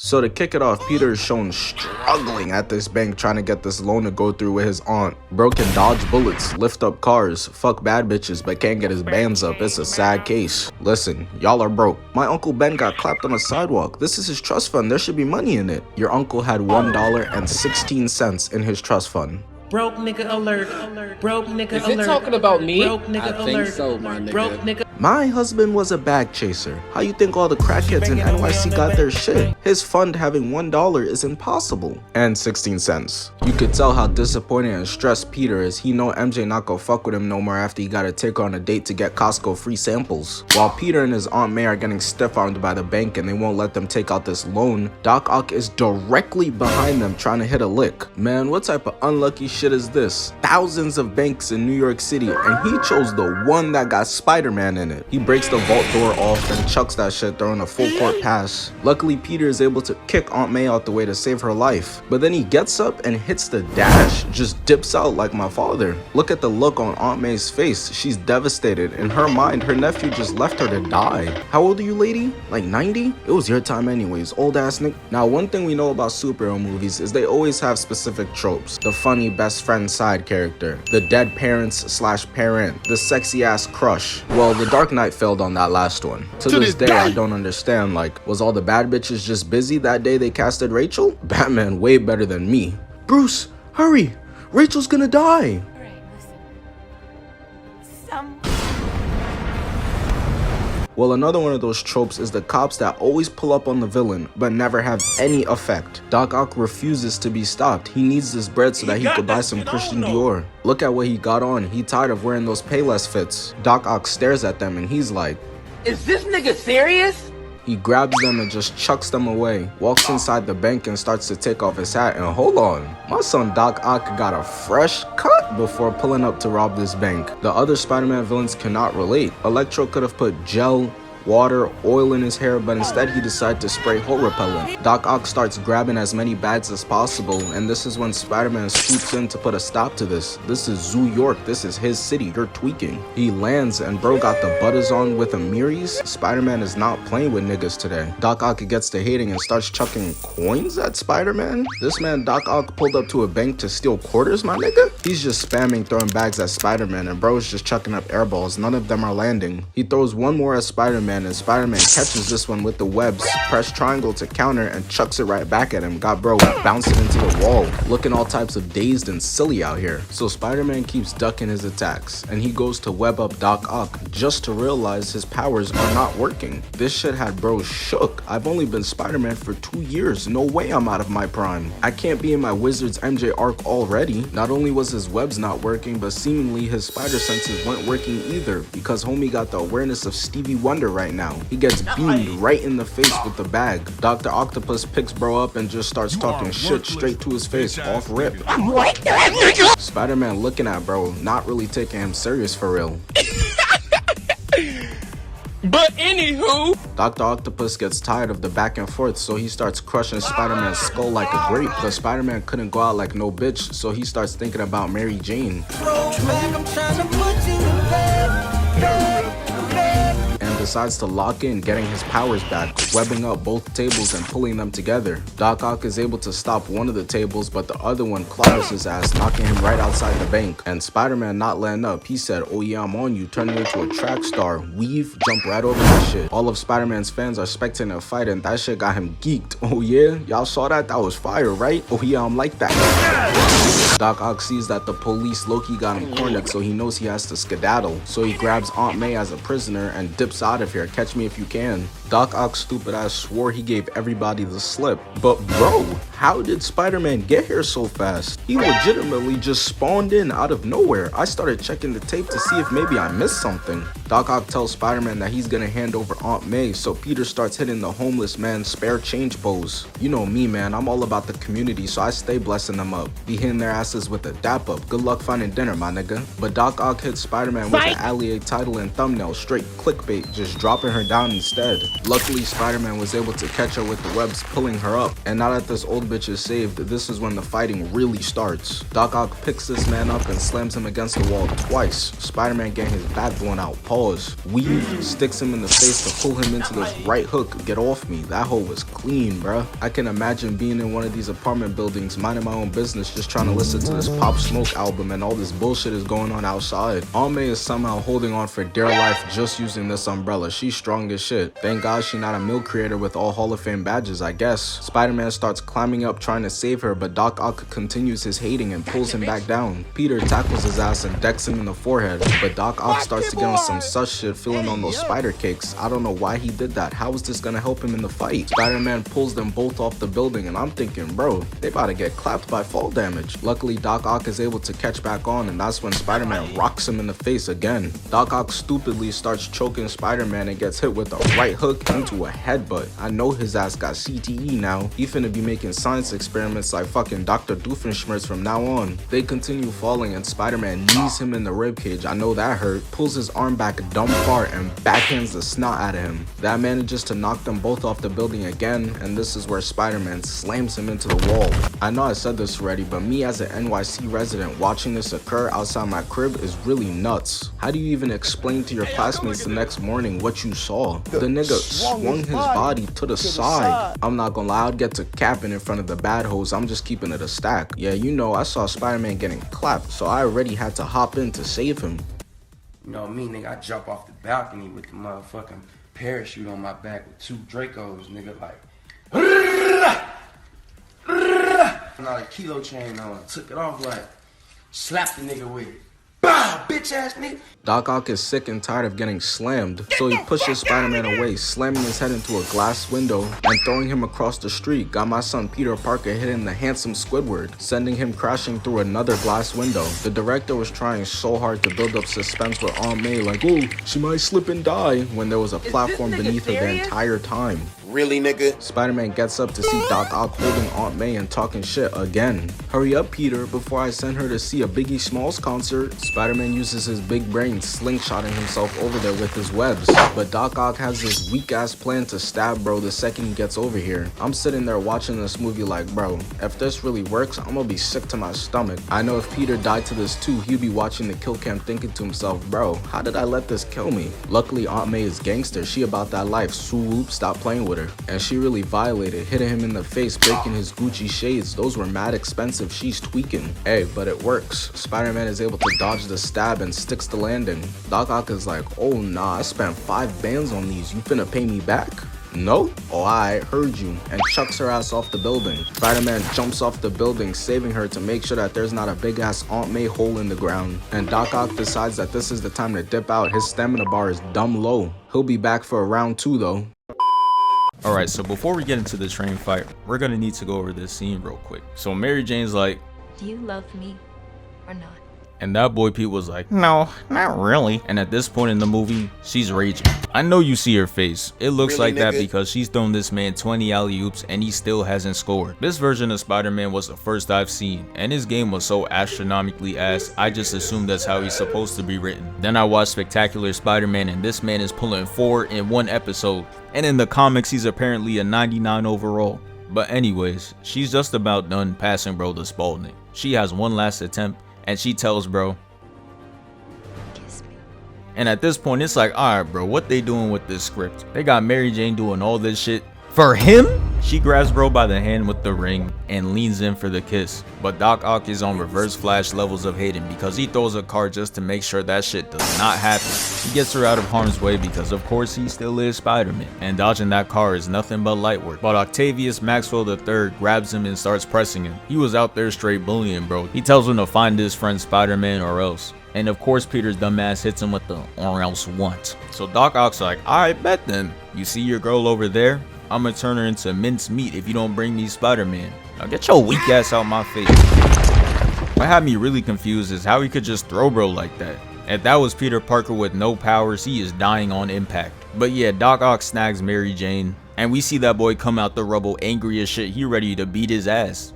So to kick it off, Peter is shown struggling at this bank trying to get this loan to go through with his aunt. Bro can dodge bullets, lift up cars, fuck bad bitches, but can't get his bands up. It's a sad case. Listen, y'all are broke. My Uncle Ben got clapped on a sidewalk. This is his trust fund. There should be money in it. Your uncle had $1.16 in his trust fund. Broke nigga alert. Broke nigga alert. Is it talking about me? Broke nigga I alert. think so, my nigga. Broke nigga. My husband was a bag chaser. How you think all the crackheads in NYC got their shit? His fund having $1 is impossible. And 16 cents. You could tell how disappointed and stressed Peter is. He know MJ not gonna fuck with him no more after he gotta take her on a date to get Costco free samples. While Peter and his Aunt May are getting stiff-armed by the bank and they won't let them take out this loan, Doc Ock is directly behind them trying to hit a lick. Man, what type of unlucky shit is this? Thousands of banks in New York City and he chose the one that got Spider-Man in it. He breaks the vault door off and chucks that shit, throwing a full court pass. Luckily, Peter is able to kick Aunt May out the way to save her life. But then he gets up and hits the dash, just dips out like my father. Look at the look on Aunt May's face. She's devastated. In her mind, her nephew just left her to die. How old are you, lady? Like 90? It was your time anyways, old ass Nick. Now, one thing we know about superhero movies is they always have specific tropes. The funny best friend side character, the dead parents / parent, the sexy ass crush. Well, the Dark Knight failed on that last one. To this day, I don't understand, like, was all the bad bitches just busy that day they casted Rachel? Batman way better than me. Bruce, hurry! Rachel's gonna die! Alright, listen. Well, another one of those tropes is the cops that always pull up on the villain, but never have any effect. Doc Ock refuses to be stopped. He needs this bread so that he could buy some Christian Dior. Look at what he got on. He tired of wearing those Payless fits. Doc Ock stares at them and he's like, Is this nigga serious? he grabs them and just chucks them away, walks inside the bank and starts to take off his hat. And hold on, my son Doc Ock got a fresh cut before pulling up to rob this bank. The other Spider-Man villains cannot relate. Electro could have put gel, water, oil in his hair, but instead he decided to spray hole repellent. Doc Ock starts grabbing as many bags as possible, and this is when Spider-Man swoops in to put a stop to this. This is New York, this is his city, you're tweaking. He lands and bro got the butters on with a Miris. Spider-Man is not playing with niggas today. Doc Ock gets to hating and starts chucking coins at Spider-Man. This man Doc Ock pulled up to a bank to steal quarters, my nigga? He's just spamming throwing bags at Spider-Man and bro is just chucking up air balls. None of them are landing. He throws one more at Spider-Man and Spider-Man catches this one with the webs, press triangle to counter and chucks it right back at him. Got bro bouncing into the wall, looking all types of dazed and silly out here. So Spider-Man keeps ducking his attacks and he goes to web up Doc Ock just to realize his powers are not working. This shit had bro shook. I've only been Spider-Man for 2 years. No way I'm out of my prime. I can't be in my Wizards MJ arc already. Not only was his webs not working, but seemingly his spider senses weren't working either because homie got the awareness of Stevie Wonder right now. He gets beamed right in the face with the bag. Dr. Octopus picks bro up and just starts talking shit straight to his face, off rip. Spider-Man looking at bro, not really taking him serious for real. But anywho, Dr. Octopus gets tired of the back and forth, so he starts crushing Spider-Man's skull like a grape. But Spider-Man couldn't go out like no bitch, so he starts thinking about Mary Jane. Decides to lock in, getting his powers back, webbing up both tables and pulling them together. Doc Ock is able to stop one of the tables, but the other one clobbers his ass, knocking him right outside the bank. And Spider-Man not letting up. He said, oh yeah, I'm on you, turning into a track star, weave, jump right over that shit. All of Spider-Man's fans are spectating a fight and that shit got him geeked. Oh yeah? Y'all saw that? That was fire, right? Oh yeah, I'm like that. Doc Ock sees that the police low-key got him cornered, so he knows he has to skedaddle. So he grabs Aunt May as a prisoner and dips out of here. Catch me if you can. Doc Ock stupid ass swore he gave everybody the slip. But bro, how did Spider-Man get here so fast? He legitimately just spawned in out of nowhere. I started checking the tape to see if maybe I missed something. Doc Ock tells Spider-Man that he's gonna hand over Aunt May, so Peter starts hitting the homeless man's spare change pose. You know me, man, I'm all about the community, so I stay blessing them up. Be hitting their asses with a dap up. Good luck finding dinner, my nigga. But Doc Ock hits Spider-Man with an allié title and thumbnail, straight clickbait, just dropping her down instead. Luckily, Spider-Man was able to catch her with the webs pulling her up, and now that this old bitch is saved, this is when the fighting really starts. Doc Ock picks this man up and slams him against the wall twice. Spider-Man getting his back blown out. Pause. Weave sticks him in the face to pull him into this right hook. Get off me. That hole was clean, bruh. I can imagine being in one of these apartment buildings, minding my own business, just trying to listen to this Pop Smoke album, and all this bullshit is going on outside. Aunt May is somehow holding on for dear life just using this umbrella. She's strong as shit. Thank God she's not a meal creator with all Hall of Fame badges, I guess. Spider-Man starts climbing up trying to save her, but Doc Ock continues his hating and pulls him back down. Peter tackles his ass and decks him in the forehead, but Doc Ock starts to get on some sus shit feeling on those spider cakes. I don't know why he did that. How is this gonna help him in the fight? Spider-Man pulls them both off the building, and I'm thinking, bro, they about to get clapped by fall damage. Luckily, Doc Ock is able to catch back on, and that's when Spider-Man rocks him in the face again. Doc Ock stupidly starts choking Spider-Man and gets hit with a right hook into a headbutt. I know his ass got CTE now. He finna be making science experiments like fucking Dr. Doofenshmirtz from now on. They continue falling, and Spider-Man knees him in the ribcage. I know that hurt. Pulls his arm back dumb far and backhands the snot out of him. That manages to knock them both off the building again, and this is where Spider-Man slams him into the wall. I know I said this already, but me as an NYC resident watching this occur outside my crib is really nuts. How do you even explain to your classmates the next morning what you saw? The nigga swung his body to the side. I'm not gonna lie, I'd get to capping in front of the bad hoes. I'm just keeping it a stack. Yeah, you know, I saw Spider-Man getting clapped, so I already had to hop in to save him. You know me, nigga, I jump off the balcony with the motherfucking parachute on my back with 2 Dracos, nigga, like. Not a kilo chain on, took it off like, slapped the nigga with it. Bah, bitch ass nigga. Doc Ock is sick and tired of getting slammed, so he pushes Spider-Man away, slamming his head into a glass window and throwing him across the street. Got my son Peter Parker hitting the handsome Squidward, sending him crashing through another glass window. The director was trying so hard to build up suspense with Aunt May, like, oh, she might slip and die, when there was a platform beneath her the entire time. Really, nigga? Spider-Man gets up to see Doc Ock holding Aunt May and talking shit again. Hurry up, Peter, before I send her to see a Biggie Smalls concert. Spider-Man uses his big brain slingshotting himself over there with his webs, but Doc Ock has this weak-ass plan to stab bro the second he gets over here. I'm sitting there watching this movie like, bro, if this really works, I'm gonna be sick to my stomach. I know if Peter died to this too, he'd be watching the kill cam thinking to himself, bro, how did I let this kill me? Luckily, Aunt May is gangster. She about that life. Swoop, stop playing with her. And she really violated, hitting him in the face, breaking his Gucci shades. Those were mad expensive. She's tweaking. Hey, but it works. Spider-Man is able to dodge the stab and sticks the landing. Doc Ock is like, oh nah, I spent 5 bands on these. You finna pay me back? No? Oh, I heard you, and chucks her ass off the building. Spider-Man jumps off the building, saving her to make sure that there's not a big ass Aunt May hole in the ground. And Doc Ock decides that this is the time to dip out. His stamina bar is dumb low. He'll be back for a round 2 though. Alright, so before we get into the train fight, we're gonna need to go over this scene real quick. So Mary Jane's like, Do you love me or not? and that boy Pete was like, no, not really. And at this point in the movie, she's raging. I know you see her face. It looks Really, like that nigga? because she's thrown this man 20 alley-oops and he still hasn't scored. This version of Spider-Man was the first I've seen, and his game was so astronomically ass, I just assumed that's how he's supposed to be written. Then I watched Spectacular Spider-Man, and this man is pulling 4 in 1 episode, and in the comics he's apparently a 99 overall. But anyways, she's just about done passing bro the Spalding. She has one last attempt, and she tells bro, Kiss me. and at this point it's like, alright bro, what they doing with this script? They got Mary Jane doing all this shit for him? She grabs bro by the hand with the ring and leans in for the kiss. But Doc Ock is on reverse flash levels of hating because he throws a card just to make sure that shit does not happen. He gets her out of harm's way because of course he still is Spider-Man, and dodging that car is nothing but light work. But Octavius Maxwell III grabs him and starts pressing him. He was out there straight bullying bro. He tells him to find his friend Spider-Man or else. And of course Peter's dumbass hits him with the or else what. So Doc Ock's like, alright bet then. You see your girl over there? I'm gonna turn her into minced meat if you don't bring me Spider-Man. Now get your weak ass out my face. What had me really confused is how he could just throw bro like that. If that was Peter Parker with no powers, he is dying on impact. But yeah, Doc Ock snags Mary Jane, and we see that boy come out the rubble angry as shit. He ready to beat his ass.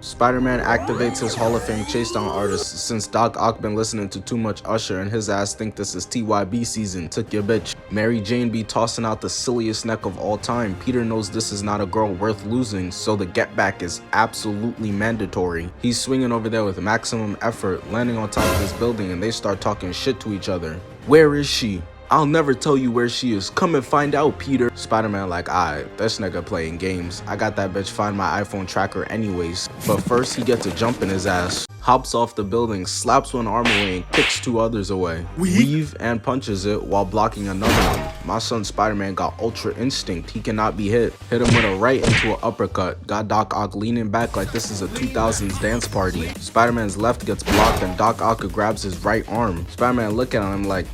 Spider-Man activates his Hall of Fame chase down artist since Doc Ock been listening to too much Usher and his ass think this is TYB season. Took your bitch. Mary Jane be tossing out the silliest neck of all time. Peter knows this is not a girl worth losing, so the get back is absolutely mandatory. He's swinging over there with maximum effort, landing on top of this building, and they start talking shit to each other. Where is she? I'll never tell you where she is. Come and find out, Peter. Spider-Man like, alright, this nigga playing games. I got that bitch find my iPhone tracker anyways. But first he gets a jump in his ass. Hops off the building, slaps one arm away, and kicks two others away. Weave and punches it while blocking another one. My son Spider-Man got ultra instinct. He cannot be hit. Hit him with a right into an uppercut. Got Doc Ock leaning back like this is a 2000s dance party. Spider-Man's left gets blocked and Doc Ock grabs his right arm. Spider-Man looking at him like,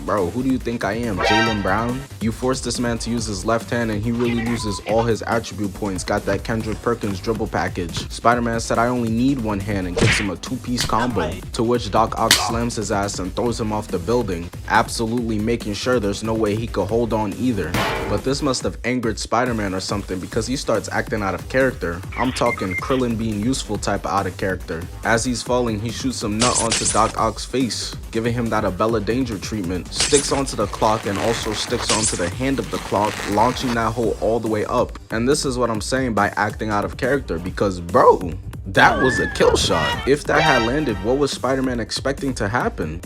bro, who do you think I am, Jaylen Brown? You force this man to use his left hand and he really loses all his attribute points. Got that Kendrick Perkins dribble package. Spider-Man said I only need one hand and gives him a two-piece combo. To which Doc Ock slams his ass and throws him off the building, absolutely making sure there's no way he could hold on either. But this must have angered Spider-Man or something because he starts acting out of character. I'm talking Krillin being useful type of out of character. As he's falling, he shoots some nut onto Doc Ock's face, giving him that Abella Danger treatment. Sticks onto the clock and also sticks onto the hand of the clock, launching that hole all the way up. And this is what I'm saying by acting out of character, because bro, that was a kill shot. If that had landed, what was Spider-Man expecting to happen?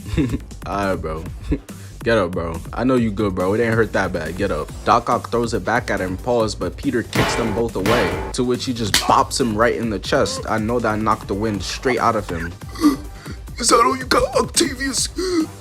Alright, bro. Get up, bro. I know you good, bro. It ain't hurt that bad. Get up. Doc Ock throws it back at him, pause, but Peter kicks them both away, to which he just bops him right in the chest. I know that knocked the wind straight out of him. Is that all you got, Octavius?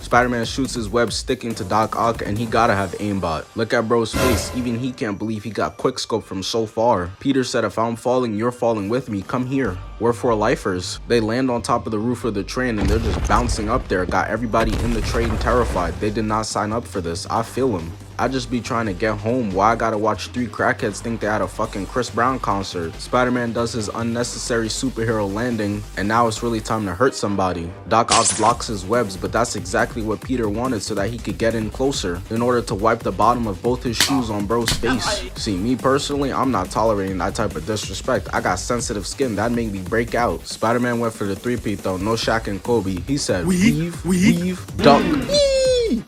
Spider-Man shoots his web sticking to Doc Ock and he gotta have aimbot. Look at bro's face, even he can't believe he got quickscope from so far. Peter said if I'm falling, you're falling with me, come here. We're for lifers. They land on top of the roof of the train and they're just bouncing up there, got everybody in the train terrified. They did not sign up for this, I feel them. I just be trying to get home. Why I gotta watch three crackheads think they had a fucking Chris Brown concert? Spider-Man does his unnecessary superhero landing, and now it's really time to hurt somebody. Doc Ock blocks his webs, but that's exactly what Peter wanted so that he could get in closer in order to wipe the bottom of both his shoes on bro's face. See, me personally, I'm not tolerating that type of disrespect. I got sensitive skin, that made me break out. Spider-Man went for the three-peat though, no Shaq and Kobe. He said, weave, duck.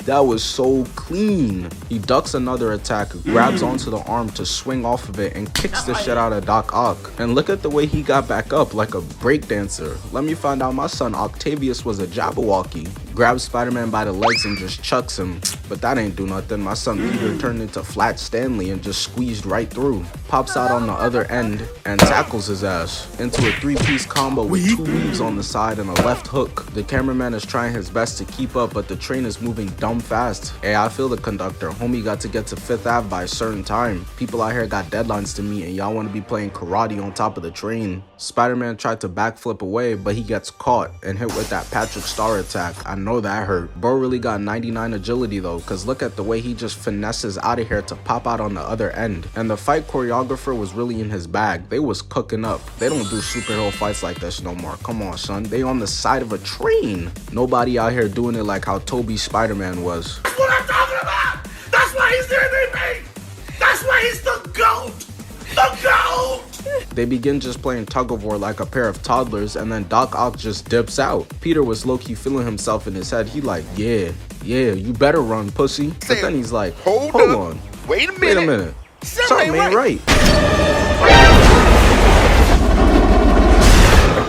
That was so clean. He ducks another attack, grabs onto the arm to swing off of it, and kicks the shit out of Doc Ock. And look at the way he got back up like a breakdancer. Let me find out my son Octavius was a Jabberwocky. Grabs Spider-Man by the legs and just chucks him. But that ain't do nothing. My son Peter turned into Flat Stanley and just squeezed right through. Pops out on the other end and tackles his ass into a three-piece combo with two weaves on the side and a left hook. The cameraman is trying his best to keep up, but the train is moving dumb fast. Hey, I feel the conductor. Homie got to get to 5th Ave by a certain time. People out here got deadlines to meet and y'all want to be playing karate on top of the train. Spider-Man tried to backflip away, but he gets caught and hit with that Patrick Star attack. I know that hurt. Bro really got 99 agility though, cause look at the way he just finesses out of here to pop out on the other end. And the fight choreographer was really in his bag. They was cooking up. They don't do superhero fights like this no more. Come on, son. They on the side of a train. Nobody out here doing it like how Toby Spider-Man was. That's what I'm talking about! That's why he's the MVP! That's why he's the GOAT! The GOAT! They begin just playing tug of war like a pair of toddlers, and then Doc Ock just dips out. Peter was low-key feeling himself in his head. He like, yeah, you better run, pussy. But then he's like, hold on. Wait a minute. Something ain't right.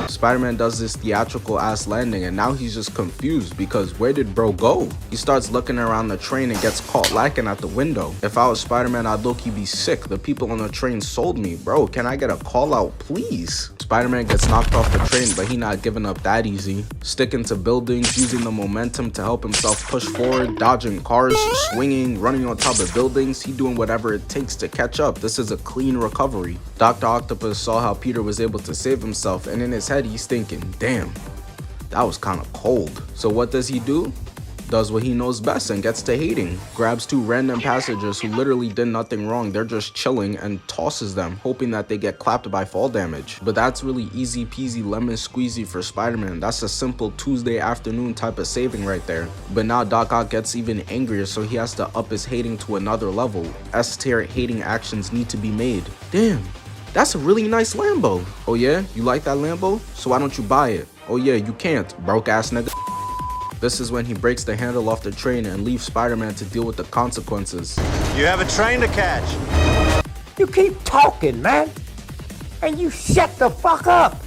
Spider-Man does this theatrical ass landing and now he's just confused because where did bro go? He starts looking around the train and gets caught lacking at the window. If I was Spider-Man, I'd low-key be sick. The people on the train sold me. Bro, can I get a call out, please? Spider-Man gets knocked off the train, but he not giving up that easy. Sticking to buildings, using the momentum to help himself push forward, dodging cars, swinging, running on top of buildings. He doing whatever it takes to catch up. This is a clean recovery. Dr. Octopus saw how Peter was able to save himself, and in his head, he's thinking, damn, that was kind of cold. So what does he do? Does what he knows best and gets to hating. Grabs two random passengers who literally did nothing wrong. They're just chilling and tosses them, hoping that they get clapped by fall damage. But that's really easy peasy lemon squeezy for Spider-Man. That's a simple Tuesday afternoon type of saving right there. But now Doc Ock gets even angrier, so he has to up his hating to another level. S-tier hating actions need to be made. Damn, That's a really nice Lambo. Oh yeah, you like that Lambo? So why don't you buy it? Oh yeah, you can't, broke ass nigga. This is when he breaks the handle off the train and leaves Spider-Man to deal with the consequences. You have a train to catch. You keep talking, man. And you shut the fuck up.